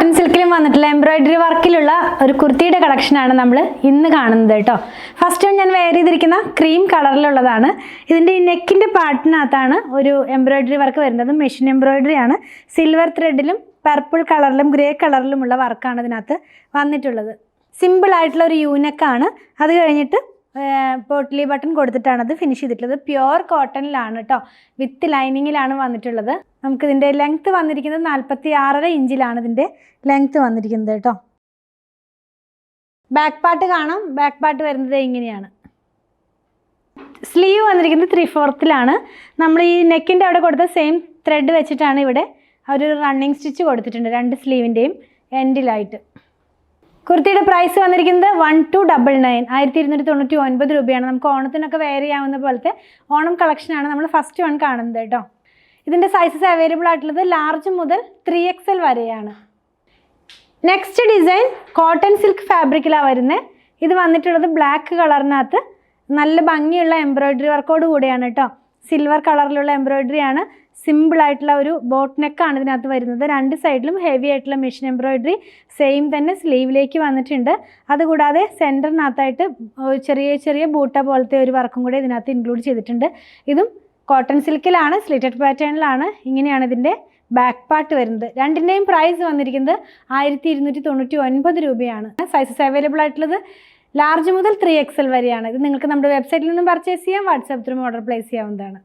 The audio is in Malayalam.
കോട്ടൺ സിൽക്കിലും വന്നിട്ടുള്ള എംബ്രോയിഡറി വർക്കിലുള്ള ഒരു കുർത്തിയുടെ കളക്ഷനാണ് നമ്മൾ ഇന്ന് കാണുന്നത് കേട്ടോ. ഫസ്റ്റ് ഞാൻ വെയർ ചെയ്തിരിക്കുന്ന ക്രീം കളറിലുള്ളതാണ്. ഇതിൻ്റെ ഈ നെക്കിൻ്റെ പാർട്ടിനകത്താണ് ഒരു എംബ്രോയിഡറി വർക്ക് വരുന്നത്. മെഷീൻ എംബ്രോയിഡറി ആണ്. സിൽവർ ത്രെഡിലും പർപ്പിൾ കളറിലും ഗ്രേ കളറിലുമുള്ള വർക്കാണ് ഇതിനകത്ത് വന്നിട്ടുള്ളത്. സിമ്പിളായിട്ടുള്ള ഒരു യൂനെക്കാണ്. അത് കഴിഞ്ഞിട്ട് പോട്ട്ലി ബട്ടൺ കൊടുത്തിട്ടാണ് അത് ഫിനിഷ് ചെയ്തിട്ടുള്ളത്. പ്യുവർ കോട്ടണിലാണ് കേട്ടോ, വിത്ത് ലൈനിങ്ങിലാണ് വന്നിട്ടുള്ളത്. നമുക്കിതിൻ്റെ ലെങ്ത്ത് വന്നിരിക്കുന്നത് 46.5 ഇഞ്ചിലാണ് ഇതിൻ്റെ ലെങ്ത്ത് വന്നിരിക്കുന്നത് കേട്ടോ. ബാക്ക് പാർട്ട് കാണാം. ബാക്ക് പാർട്ട് വരുന്നത് ഇങ്ങനെയാണ്. സ്ലീവ് വന്നിരിക്കുന്നത് 3/4 നമ്മൾ ഈ നെക്കിൻ്റെ അവിടെ കൊടുത്ത സെയിം ത്രെഡ് വെച്ചിട്ടാണ് ഇവിടെ ഒരു റണ്ണിങ് സ്റ്റിച്ച് കൊടുത്തിട്ടുണ്ട് രണ്ട് സ്ലീവിൻ്റെയും എൻഡിലായിട്ട്. കുർത്തിയുടെ പ്രൈസ് വന്നിരിക്കുന്നത് 1299 1299 രൂപയാണ്. നമുക്ക് ഓണത്തിനൊക്കെ വെയർ ചെയ്യാവുന്ന പോലത്തെ ഓണം കളക്ഷനാണ് നമ്മൾ ഫസ്റ്റ് വൺ കാണുന്നത് കേട്ടോ. ഇതിൻ്റെ സൈസസ് അവൈലബിൾ ആയിട്ടുള്ളത് ലാർജ് മുതൽ 3XL വരെയാണ്. നെക്സ്റ്റ് ഡിസൈൻ കോട്ടൺ സിൽക്ക് ഫാബ്രിക്കിലാണ് വരുന്നത്. ഇത് വന്നിട്ടുള്ളത് ബ്ലാക്ക് കളറിനകത്ത് നല്ല ഭംഗിയുള്ള എംബ്രോയിഡറി വർക്കോട് കൂടിയാണ് കേട്ടോ. സിൽവർ കളറിലുള്ള എംബ്രോയിഡറി ആണ്. സിമ്പിളായിട്ടുള്ള ഒരു ബോട്ട് നെക്കാണ് ഇതിനകത്ത് വരുന്നത്. രണ്ട് സൈഡിലും ഹെവി ആയിട്ടുള്ള മെഷീൻ എംബ്രോയിഡറി സെയിം തന്നെ സ്ലീവിലേക്ക് വന്നിട്ടുണ്ട്. അതുകൂടാതെ സെൻറ്ററിനകത്തായിട്ട് ചെറിയ ചെറിയ ബൂട്ട പോലത്തെ ഒരു വർക്കും കൂടെ ഇതിനകത്ത് ഇൻക്ലൂഡ് ചെയ്തിട്ടുണ്ട്. ഇതും കോട്ടൺ സിൽക്കിലാണ്, സ്ലിറ്റഡ് പാറ്റേണിലാണ്. ഇങ്ങനെയാണ് ഇതിൻ്റെ ബാക്ക് പാർട്ട് വരുന്നത്. രണ്ടിൻ്റെയും പ്രൈസ് വന്നിരിക്കുന്നത് 1299 രൂപയാണ്. സൈസസ് അവൈലബിൾ ആയിട്ടുള്ളത് ലാർജ് മുതൽ 3XL വരെയാണ്. ഇത് നിങ്ങൾക്ക് നമ്മുടെ വെബ്സൈറ്റിൽ നിന്നും പർച്ചേസ് ചെയ്യാം. വാട്സാപ്പ് ത്രൂ ഓർഡർ പ്ലേസ് ചെയ്യാവുന്നതാണ്.